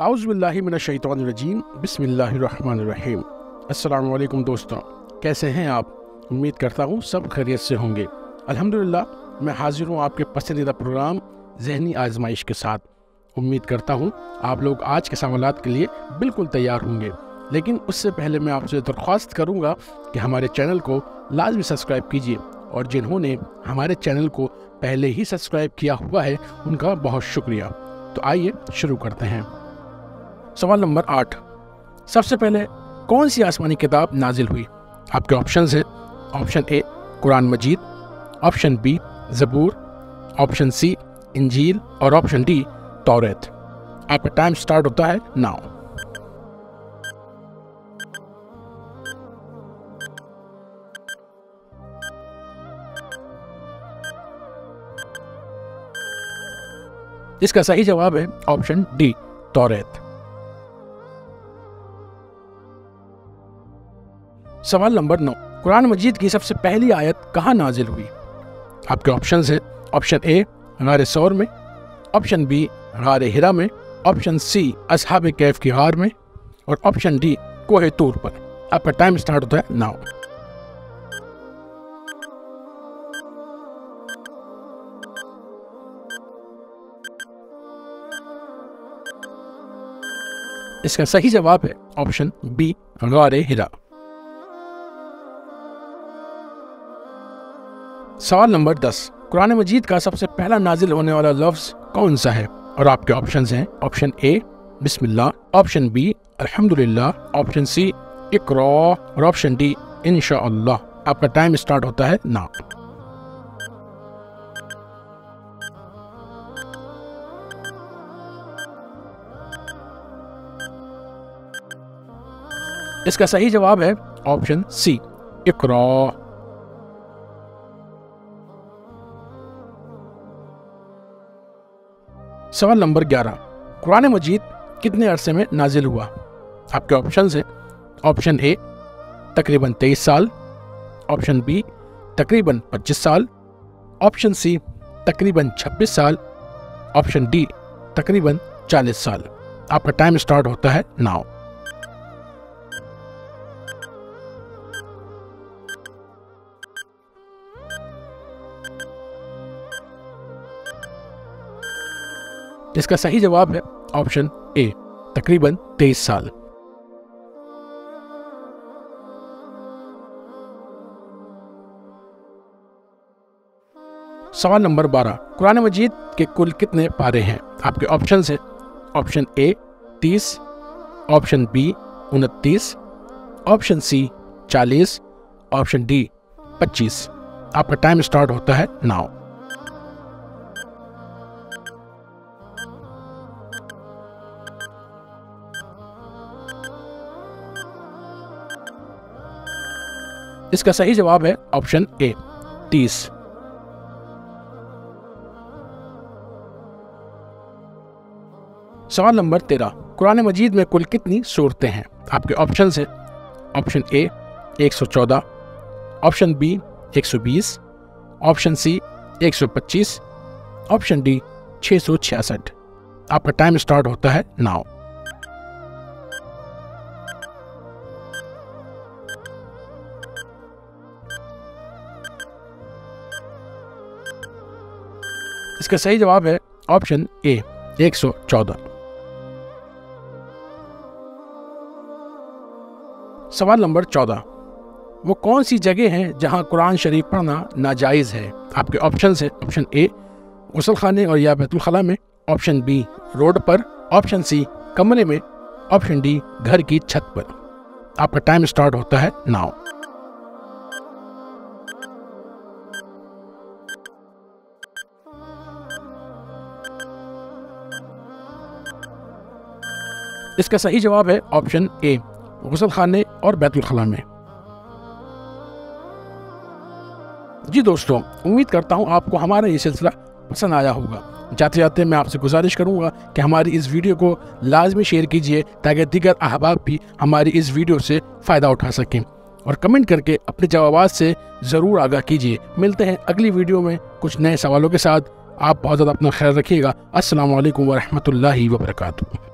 आउज़ुबिल्लाहि मिनश्शैतानिर्रजीम बिस्मिल्लाहिर्रहमानिर्रहीम। अस्सलामु अलैकुम दोस्तों, कैसे हैं आप? उम्मीद करता हूँ सब खैरियत से होंगे। अल्हम्दुलिल्लाह मैं हाजिर हूँ आपके पसंदीदा प्रोग्राम ज़हनी आजमाइश के साथ। उम्मीद करता हूँ आप लोग आज के सवालात के लिए बिल्कुल तैयार होंगे, लेकिन उससे पहले मैं आपसे दरख्वास्त करूँगा कि हमारे चैनल को लाजमी सब्सक्राइब कीजिए, और जिन्होंने हमारे चैनल को पहले ही सब्सक्राइब किया हुआ है उनका बहुत शुक्रिया। तो आइए शुरू करते हैं। सवाल नंबर 8, सबसे पहले कौन सी आसमानी किताब नाजिल हुई? आपके ऑप्शंस हैं। Option A Quran Majeed, option B Zabur, option C Injeel और ऑप्शन डी तौरात। आपका टाइम स्टार्ट होता है नाउ। इसका सही जवाब है ऑप्शन डी तौरात। सवाल नंबर 9, कुरान मजीद की सबसे पहली आयत कहाँ नाजिल हुई? आपके ऑप्शंस हैं। ऑप्शन ए गार सौर में, ऑप्शन बी गार हिरा में, ऑप्शन सी असहाब कैफ की गार में और ऑप्शन डी कोहे तूर पर। आपका टाइम स्टार्ट होता है नाउ। इसका सही जवाब है ऑप्शन बी गार हिरा। सवाल नंबर 10, कुरान मजीद का सबसे पहला नाजिल होने वाला लफ्ज़ कौन सा है? और आपके ऑप्शंस हैं। ऑप्शन ए बिस्मिल्लाह, ऑप्शन बी अल्हम्दुलिल्लाह, ऑप्शन सी इक़रा और ऑप्शन डी इंशाअल्लाह। आपका टाइम स्टार्ट होता है नाउ। इसका सही जवाब है ऑप्शन सी इक़रा। सवाल नंबर 11, कुरान मजीद कितने अरसे में नाजिल हुआ? आपके ऑप्शंस हैं। ऑप्शन ए तकरीबन 23 साल, ऑप्शन बी तकरीबन 25 साल, ऑप्शन सी तकरीबन 26 साल, ऑप्शन डी तकरीबन 40 साल। आपका टाइम स्टार्ट होता है नाउ। इसका सही जवाब है ऑप्शन ए तकरीबन 23 साल। सवाल नंबर 12, कुरान मजीद के कुल कितने पारे हैं? आपके ऑप्शंस हैं। Option A 30, option B 29, option C 40, option D 25। आपका टाइम स्टार्ट होता है नाउ। इसका सही जवाब है ऑप्शन ए 30। सवाल नंबर 13, कुरान मजीद में कुल कितनी सूरतें हैं? आपके ऑप्शंस हैं। Option A 114, option B 120, option C 125, option D 666। आपका टाइम स्टार्ट होता है नाउ। इसका सही जवाब है ऑप्शन ए 114। सवाल नंबर 14, वो कौन सी जगह है जहां कुरान शरीफ पढ़ना नाजायज़ है? आपके ऑप्शंस हैं। ऑप्शन ए गुसल खाने और या बैतुल खला में, ऑप्शन बी रोड पर, ऑप्शन सी कमरे में, ऑप्शन डी घर की छत पर। आपका टाइम स्टार्ट होता है नाउ। इसका सही जवाब है ऑप्शन ए गुसल खाने और बैतुल खला में। जी दोस्तों, उम्मीद करता हूँ आपको हमारा ये सिलसिला पसंद आया होगा। जाते जाते मैं आपसे गुजारिश करूँगा कि हमारी इस वीडियो को लाजमी शेयर कीजिए ताकि दीगर अहबाब भी हमारी इस वीडियो से फ़ायदा उठा सकें, और कमेंट करके अपने जवाबात से ज़रूर आगाह कीजिए। मिलते हैं अगली वीडियो में कुछ नए सवालों के साथ। आप बहुत ज़्यादा अपना ख्याल रखिएगा। अस्सलामु अलैकुम व रहमतुल्लाहि व बरकातुहू।